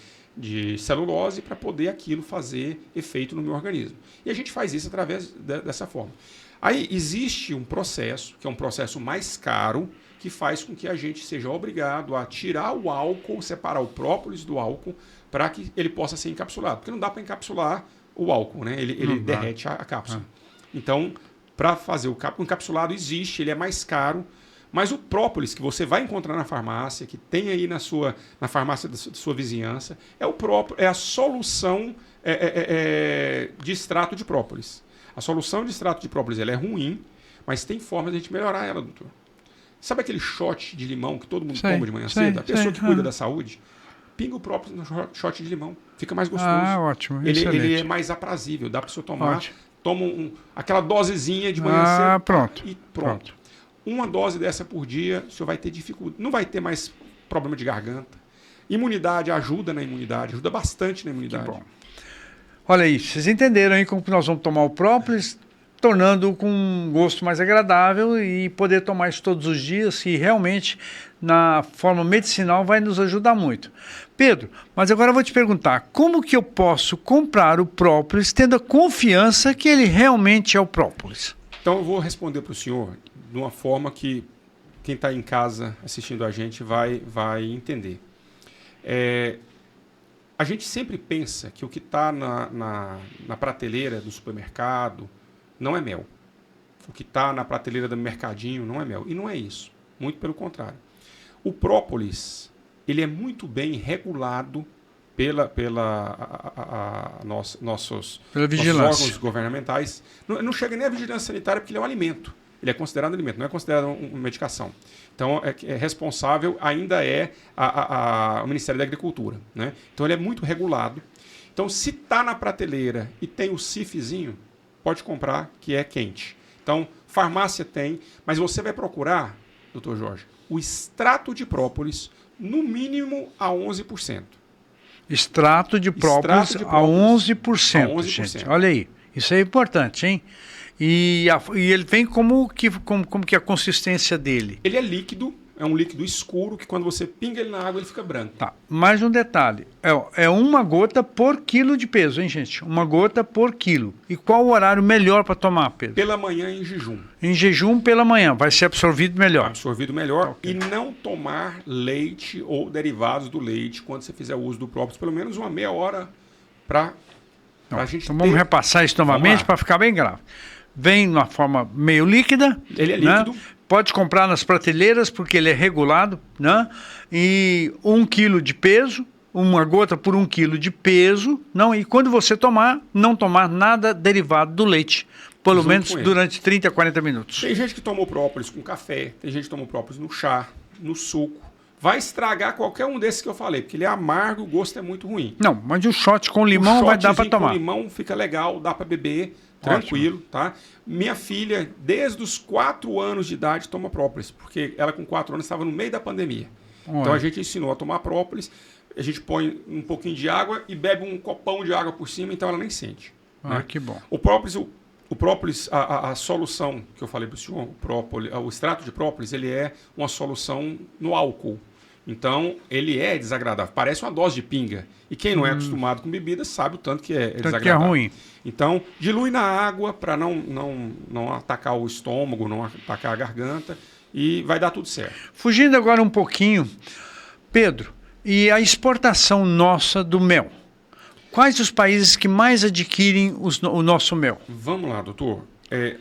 celulose para poder aquilo fazer efeito no meu organismo. E a gente faz isso através dessa forma. Aí existe um processo, que é um processo mais caro, que faz com que a gente seja obrigado a tirar o álcool, separar o própolis do álcool, para que ele possa ser encapsulado. Porque não dá para encapsular o álcool, né? Ele derrete a cápsula. Então, para fazer o encapsulado existe, ele é mais caro, mas o própolis que você vai encontrar na farmácia, que tem aí na farmácia da sua vizinhança, é a solução de extrato de própolis. A solução de extrato de própolis ela é ruim, mas tem forma de a gente melhorar ela, doutor. Sabe aquele shot de limão que todo mundo toma de manhã cedo? A pessoa que cuida da saúde, pinga o própolis no shot de limão. Fica mais gostoso. Ótimo. Ele é mais aprazível, dá para o senhor tomar. Ótimo. Toma aquela dosezinha de manhã cedo. Pronto. E pronto. Uma dose dessa por dia, o senhor vai ter dificuldade. Não vai ter mais problema de garganta. Imunidade, ajuda na imunidade, ajuda bastante na imunidade. Que bom. Olha aí, vocês entenderam aí como nós vamos tomar o própolis, tornando com um gosto mais agradável e poder tomar isso todos os dias, e realmente, na forma medicinal, vai nos ajudar muito. Pedro, mas agora eu vou te perguntar, como que eu posso comprar o própolis tendo a confiança que ele realmente é o própolis? Então eu vou responder para o senhor de uma forma que quem está em casa assistindo a gente vai entender. A gente sempre pensa que o que está na prateleira do supermercado não é mel. O que está na prateleira do mercadinho não é mel. E não é isso. Muito pelo contrário. O própolis ele é muito bem regulado nossos vigilância. órgãos governamentais. Não chega nem a vigilância sanitária porque ele é um alimento. Ele é considerado alimento, não é considerado uma medicação. Então, responsável ainda é o Ministério da Agricultura, né? Então, ele é muito regulado. Então, se está na prateleira e tem o CIFzinho, pode comprar, que é quente. Então, farmácia tem, mas você vai procurar, doutor Jorge, o extrato de própolis, no mínimo a 11%. Extrato de própolis a 11%, gente. Olha aí, isso é importante, hein? E ele vem como que é a consistência dele? Ele é líquido, é um líquido escuro que quando você pinga ele na água ele fica branco. Tá, mais um detalhe, é uma gota por quilo de peso, hein, gente? Uma gota por quilo. E qual o horário melhor para tomar, Pedro? Pela manhã em jejum. Em jejum pela manhã, vai ser absorvido melhor. Absorvido melhor. Okay. E não tomar leite ou derivados do leite quando você fizer uso do próprio, pelo menos uma meia hora para a gente Então vamos repassar isso novamente para ficar bem grave. Vem numa forma meio líquida. Ele é líquido. Né? Pode comprar nas prateleiras porque ele é regulado, né? E 1 quilo de peso, uma gota por 1 quilo de peso. Não, e quando você tomar, não tomar nada derivado do leite. Pelo menos durante 30 a 40 minutos. Tem gente que tomou própolis com café, tem gente que tomou própolis no chá, no suco. Vai estragar qualquer um desses que eu falei, porque ele é amargo, o gosto é muito ruim. Não, mas o shot com limão vai dar para tomar. Com limão fica legal, dá para beber. Tranquilo, ótimo. Tá? Minha filha, desde os 4 anos de idade, toma própolis, porque ela com 4 anos estava no meio da pandemia. Olha. Então a gente ensinou a tomar própolis, a gente põe um pouquinho de água e bebe um copão de água por cima, então ela nem sente. Né? Que bom. O própolis, a solução que eu falei para o senhor, o extrato de própolis, ele é uma solução no álcool. Então, ele é desagradável. Parece uma dose de pinga. E quem não é acostumado com bebida sabe o tanto que é desagradável. Que é ruim. Então, dilui na água para não atacar o estômago, não atacar a garganta e vai dar tudo certo. Fugindo agora um pouquinho, Pedro, e a exportação nossa do mel? Quais os países que mais adquirem o nosso mel? Vamos lá, doutor.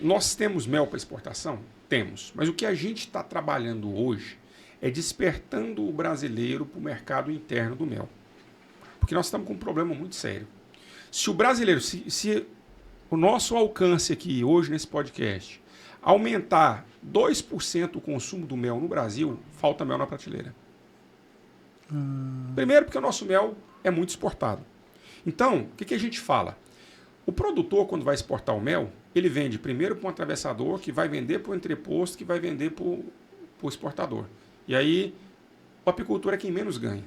Nós temos mel para exportação? Temos. Mas o que a gente está trabalhando hoje é despertando o brasileiro para o mercado interno do mel. Porque nós estamos com um problema muito sério. Se o brasileiro, se o nosso alcance aqui hoje nesse podcast aumentar 2% o consumo do mel no Brasil, falta mel na prateleira. Primeiro porque o nosso mel é muito exportado. Então, o que a gente fala? O produtor, quando vai exportar o mel, ele vende primeiro para um atravessador, que vai vender para o entreposto, que vai vender para o exportador. E aí, o apicultor é quem menos ganha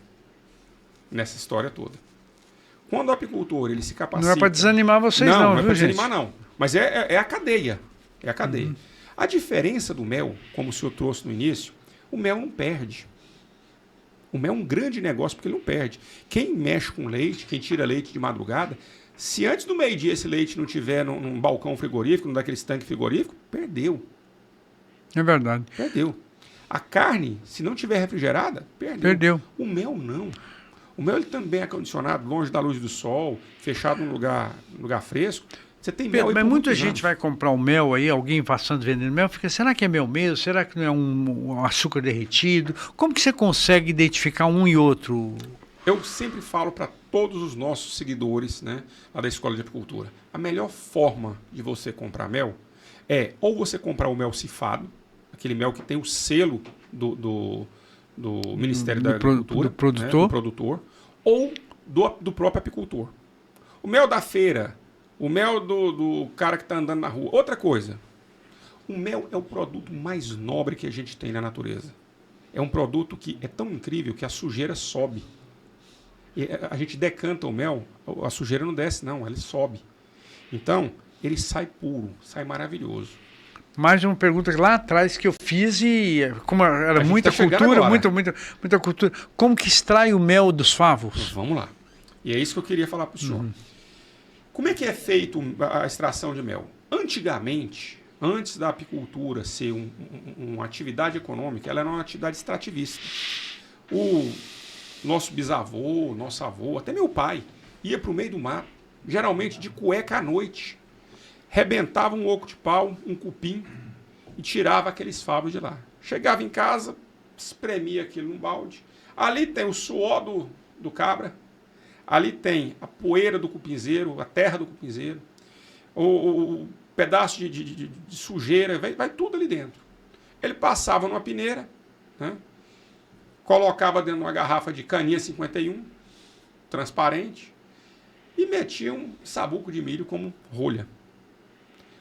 nessa história toda. Quando o apicultor ele se capacita... Não é para desanimar vocês não, não é para desanimar não. Mas é a cadeia. É a cadeia. Uhum. A diferença do mel, como o senhor trouxe no início, o mel não perde. O mel é um grande negócio porque ele não perde. Quem mexe com leite, quem tira leite de madrugada, se antes do meio-dia esse leite não tiver num balcão frigorífico, num daqueles tanques frigoríficos, perdeu. É verdade. Perdeu. A carne, se não tiver refrigerada, perdeu. O mel não. O mel ele também é acondicionado, longe da luz do sol, fechado num lugar fresco. Você tem mel aí. Mas muita gente vai comprar um mel aí, alguém passando vendendo mel, fica, será que é mel mesmo? Será que não é um açúcar derretido? Como que você consegue identificar um e outro? Eu sempre falo para todos os nossos seguidores, né, lá da Escola de Apicultura, a melhor forma de você comprar mel é ou você comprar o mel cifado, aquele mel que tem o selo do Ministério da Agricultura, do produtor, né, do produtor, ou do próprio apicultor. O mel da feira, o mel do cara que está andando na rua. Outra coisa, o mel é o produto mais nobre que a gente tem na natureza. É um produto que é tão incrível que a sujeira sobe. E a gente decanta o mel, a sujeira não desce não, ela sobe. Então, ele sai puro, sai maravilhoso. Mais uma pergunta lá atrás que eu fiz e como era muita cultura, muita cultura. Como que extrai o mel dos favos? Vamos lá. E é isso que eu queria falar para o senhor. Como é que é feito a extração de mel? Antigamente, antes da apicultura ser uma atividade econômica, ela era uma atividade extrativista. O nosso bisavô, nosso avô, até meu pai, ia para o meio do mato, geralmente de cueca à noite, rebentava um oco de pau, um cupim, e tirava aqueles favos de lá. Chegava em casa, espremia aquilo num balde. Ali tem o suor do cabra, Ali tem a poeira do cupinzeiro, a terra do cupinzeiro, o pedaço de sujeira, vai tudo ali dentro. Ele passava numa peneira, né? Colocava dentro de uma garrafa de caninha 51, transparente, e metia um sabuco de milho como rolha.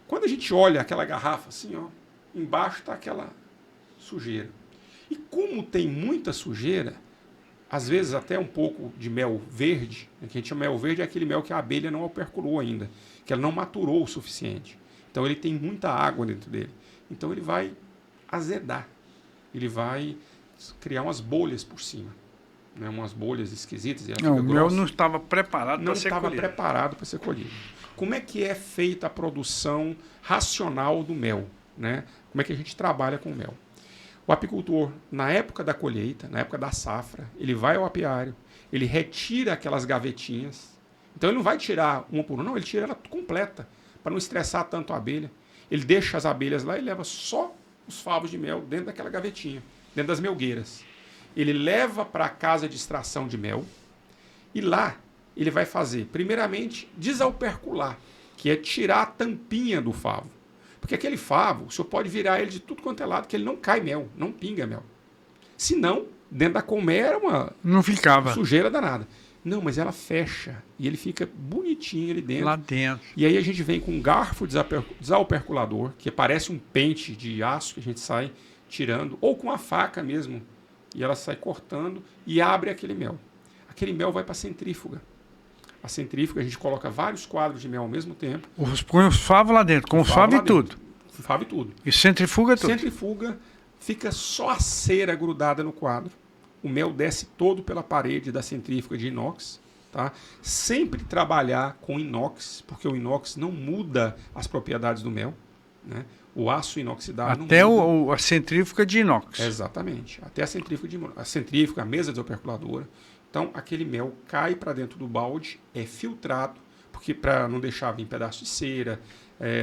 Quando a gente olha aquela garrafa assim, ó, embaixo está aquela sujeira. E como tem muita sujeira, às vezes até um pouco de mel verde, né, que a gente chama mel verde, é aquele mel que a abelha não operculou ainda, que ela não maturou o suficiente. Então ele tem muita água dentro dele. Então ele vai azedar, ele vai criar umas bolhas por cima, né, umas bolhas esquisitas. E ela Não, fica o mel grossa. não estava preparado Não para ser estava colhido. preparado para ser colhido. Como é que é feita a produção racional do mel, né? Como é que a gente trabalha com o mel? O apicultor, na época da colheita, na época da safra, ele vai ao apiário, ele retira aquelas gavetinhas. Então ele não vai tirar uma por uma, não, ele tira ela completa, para não estressar tanto a abelha. Ele deixa as abelhas lá e leva só os favos de mel dentro daquela gavetinha, dentro das melgueiras. Ele leva para a casa de extração de mel e lá ele vai fazer, primeiramente, desalpercular, que é tirar a tampinha do favo. Porque aquele favo, o senhor pode virar ele de tudo quanto é lado, que ele não cai mel, não pinga mel. Se não, dentro da colmeia era uma Não ficava sujeira danada. Não, mas ela fecha e ele fica bonitinho ali dentro. lá dentro. E aí a gente vem com um garfo desalperculador, que parece um pente de aço que a gente sai tirando, ou com a faca mesmo, e ela sai cortando e abre aquele mel. Aquele mel vai para a centrífuga. A centrífuga, a gente coloca vários quadros de mel ao mesmo tempo. Põe os favos lá dentro, com os favos e tudo. Favo e tudo. E centrifuga tudo. Centrifuga, fica só a cera grudada no quadro. O mel desce todo pela parede da centrífuga de inox. Tá? Sempre trabalhar com inox, porque o inox não muda as propriedades do mel. Né? O aço inoxidável Até não muda. a centrífuga de inox. Exatamente. Até a centrífuga, a mesa desoperculadora. Então, aquele mel cai para dentro do balde, é filtrado, porque para não deixar vir pedaço de cera,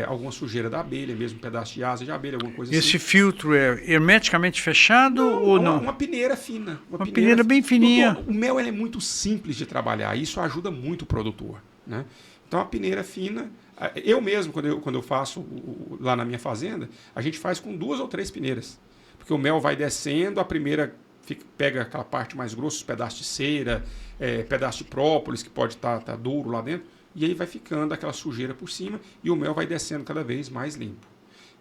alguma sujeira da abelha, mesmo um pedaço de asa de abelha, alguma coisa assim. Esse filtro é hermeticamente fechado ou não? Uma peneira fina. Uma peneira bem fininha. O mel ele é muito simples de trabalhar, e isso ajuda muito o produtor. Né? Então, a peneira fina, eu mesmo, quando eu faço lá na minha fazenda, a gente faz com 2 ou 3 peneiras, porque o mel vai descendo, a primeira pega aquela parte mais grossa, os pedaços de cera, pedaço de própolis, que pode estar duro lá dentro, e aí vai ficando aquela sujeira por cima e o mel vai descendo cada vez mais limpo.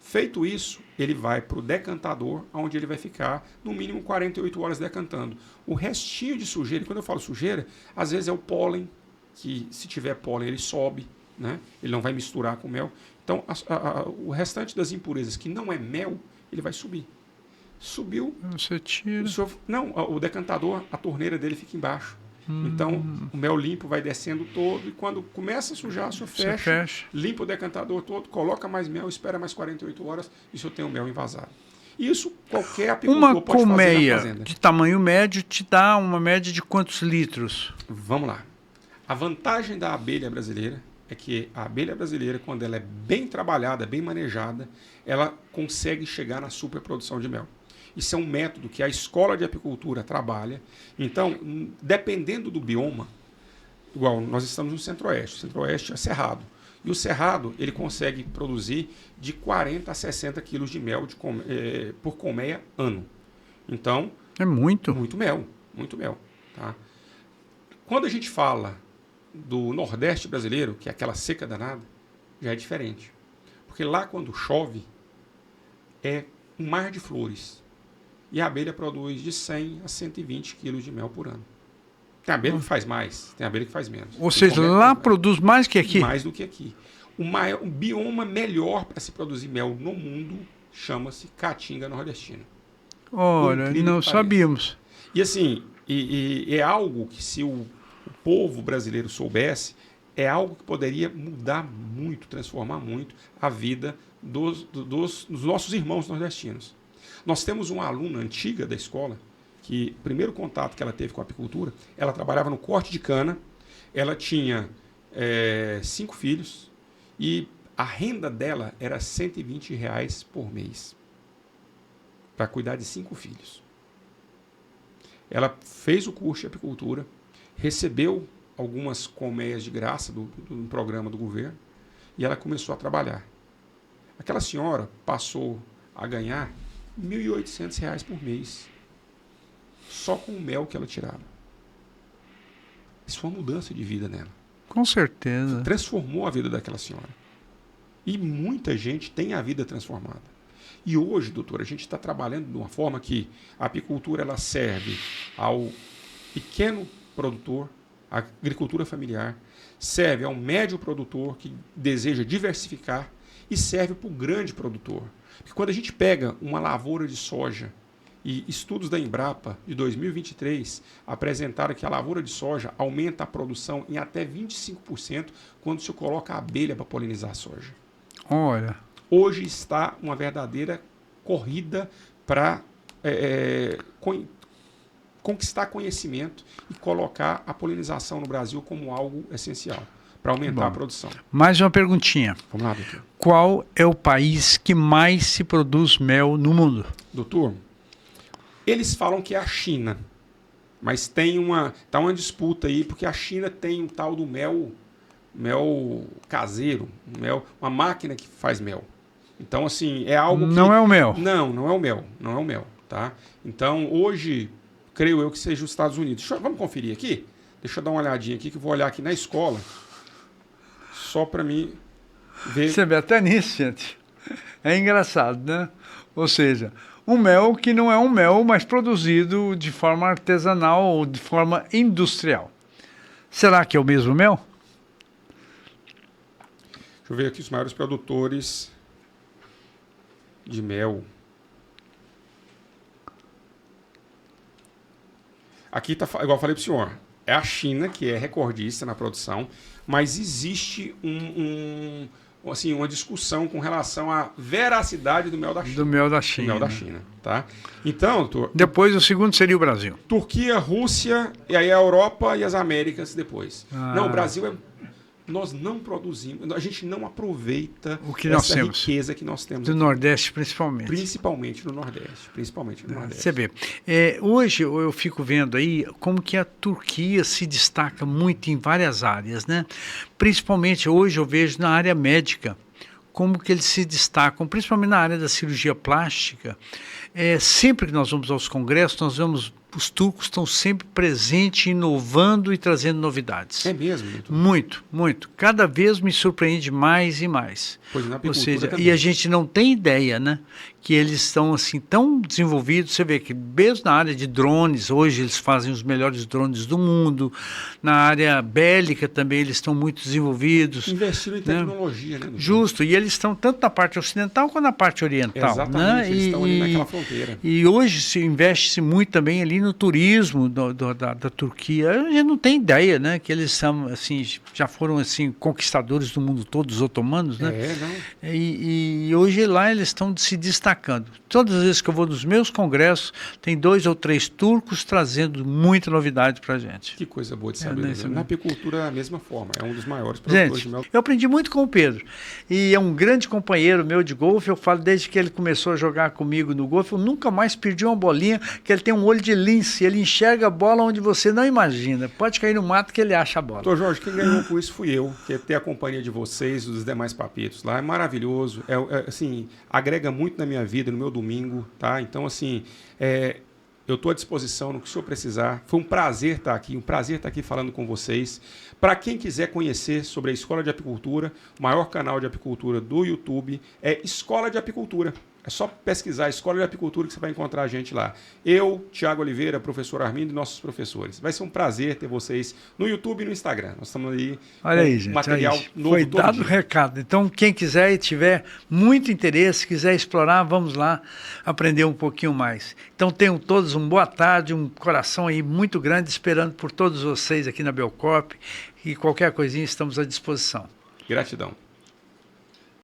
Feito isso, ele vai para o decantador, onde ele vai ficar no mínimo 48 horas decantando. O restinho de sujeira, e quando eu falo sujeira, às vezes é o pólen, que se tiver pólen ele sobe, né? Ele não vai misturar com mel. Então o restante das impurezas que não é mel, ele vai subir. Subiu. Você tira. O decantador, a torneira dele fica embaixo. Então, o mel limpo vai descendo todo e quando começa a sujar, o senhor fecha, limpa o decantador todo, coloca mais mel, espera mais 48 horas e o senhor tem o mel envasado. Isso qualquer apicultor pode fazer na colmeia fazenda. De tamanho médio te dá uma média de quantos litros? Vamos lá. A vantagem da abelha brasileira é que a abelha brasileira, quando ela é bem trabalhada, bem manejada, ela consegue chegar na superprodução de mel. Isso é um método que a escola de apicultura trabalha. Então, dependendo do bioma, igual nós estamos no centro-oeste. O centro-oeste é cerrado. E o cerrado, ele consegue produzir de 40 a 60 quilos de mel por colmeia ano. Então... É muito. Muito mel. Muito mel. Tá? Quando a gente fala do Nordeste brasileiro, que é aquela seca danada, já é diferente. Porque lá, quando chove, é um mar de flores. E a abelha produz de 100 a 120 quilos de mel por ano. Tem abelha que faz mais, tem abelha que faz menos. Ou seja, lá produz mais que aqui? Mais do que aqui. O bioma melhor para se produzir mel no mundo chama-se Caatinga nordestina. Olha, não sabíamos. E assim, é algo que se o povo brasileiro soubesse, é algo que poderia mudar muito, transformar muito a vida dos nossos irmãos nordestinos. Nós temos uma aluna antiga da escola, que o primeiro contato que ela teve com a apicultura, ela trabalhava no corte de cana, ela tinha 5 filhos e a renda dela era R$120 por mês para cuidar de 5 filhos. Ela fez o curso de apicultura, recebeu algumas colmeias de graça do programa do governo e ela começou a trabalhar. Aquela senhora passou a ganhar R$ 1.800 por mês, só com o mel que ela tirava. Isso foi uma mudança de vida nela. Com certeza. Transformou a vida daquela senhora. E muita gente tem a vida transformada. E hoje, doutor, a gente está trabalhando de uma forma que a apicultura ela serve ao pequeno produtor, a agricultura familiar, serve ao médio produtor que deseja diversificar e serve para o grande produtor. Porque quando a gente pega uma lavoura de soja, e estudos da Embrapa de 2023 apresentaram que a lavoura de soja aumenta a produção em até 25% quando se coloca a abelha para polinizar a soja. Olha. Hoje está uma verdadeira corrida para conquistar conhecimento e colocar a polinização no Brasil como algo essencial para aumentar a produção. Mais uma perguntinha. Vamos lá, doutor. Qual é o país que mais se produz mel no mundo? Doutor, eles falam que é a China, mas tem uma disputa aí, porque a China tem um tal do mel caseiro, uma máquina que faz mel. Então, assim, é algo que... Não é o mel. Não é o mel. Não é o mel, tá? Então, hoje, creio eu que seja os Estados Unidos. Vamos conferir aqui? Deixa eu dar uma olhadinha aqui, que eu vou olhar aqui na escola, só para mim ver... Você vê até nisso, gente. É engraçado, né? Ou seja, um mel que não é um mel, mas produzido de forma artesanal ou de forma industrial. Será que é o mesmo mel? Deixa eu ver aqui os maiores produtores de mel. Aqui tá igual eu falei para o senhor, é a China que é recordista na produção, mas existe uma discussão com relação à veracidade do mel da China. Do mel da China. Do mel da China, tá? Então, doutor... Depois o segundo seria o Brasil. Turquia, Rússia, e aí a Europa e as Américas depois. Não, o Brasil nós não produzimos, a gente não aproveita o que nós temos, riqueza que nós temos do aqui. Nordeste principalmente. Principalmente no Nordeste. Você vê, hoje eu fico vendo aí como que a Turquia se destaca muito em várias áreas, né? Principalmente hoje eu vejo na área médica, como que eles se destacam, principalmente na área da cirurgia plástica. Sempre que nós vamos aos congressos, nós vemos os turcos estão sempre presentes, inovando e trazendo novidades. É mesmo? Doutor? Muito, muito. Cada vez me surpreende mais e mais. Pois na Ou seja, também. e a gente não tem ideia, né? Que eles estão assim tão desenvolvidos. Você vê que mesmo na área de drones, hoje eles fazem os melhores drones do mundo. Na área bélica também eles estão muito desenvolvidos. Investindo em tecnologia, né? Doutor? Justo. E eles estão tanto na parte ocidental quanto na parte oriental. Exatamente, né? eles estão ali naquela fronteira. E hoje investe-se muito também ali no turismo da Turquia. A gente não tem ideia, né? Que eles são, assim, já foram assim, conquistadores do mundo todo, os otomanos, né? Não. E hoje lá eles estão se destacando. Todas as vezes que eu vou nos meus congressos, tem 2 ou 3 turcos trazendo muita novidade para a gente. Que coisa boa de saber. Na apicultura, da mesma forma, é um dos maiores produtores de mel. Eu aprendi muito com o Pedro. E é um grande companheiro meu de golfe. Eu falo desde que ele começou a jogar comigo no golfe, eu nunca mais perdi uma bolinha, que ele tem um olho de lince, ele enxerga a bola onde você não imagina. Pode cair no mato que ele acha a bola. Doutor Jorge, quem ganhou com isso fui eu, que ter a companhia de vocês, dos demais papitos lá, é maravilhoso, assim, agrega muito na minha vida, no meu domingo, tá? Então, assim, eu estou à disposição no que o senhor precisar. Foi um prazer estar aqui falando com vocês. Para quem quiser conhecer sobre a Escola de Apicultura, o maior canal de apicultura do YouTube é Escola de Apicultura. É só pesquisar Escola de Apicultura que você vai encontrar a gente lá. Eu, Tiago Oliveira, professor Armindo e nossos professores. Vai ser um prazer ter vocês no YouTube e no Instagram. Nós estamos aí Olha aí, gente, material novo. Foi dado o recado. Então, quem quiser e tiver muito interesse, quiser explorar, vamos lá aprender um pouquinho mais. Então, tenham todos uma boa tarde, um coração aí muito grande, esperando por todos vocês aqui na Belcorp. E qualquer coisinha, estamos à disposição. Gratidão.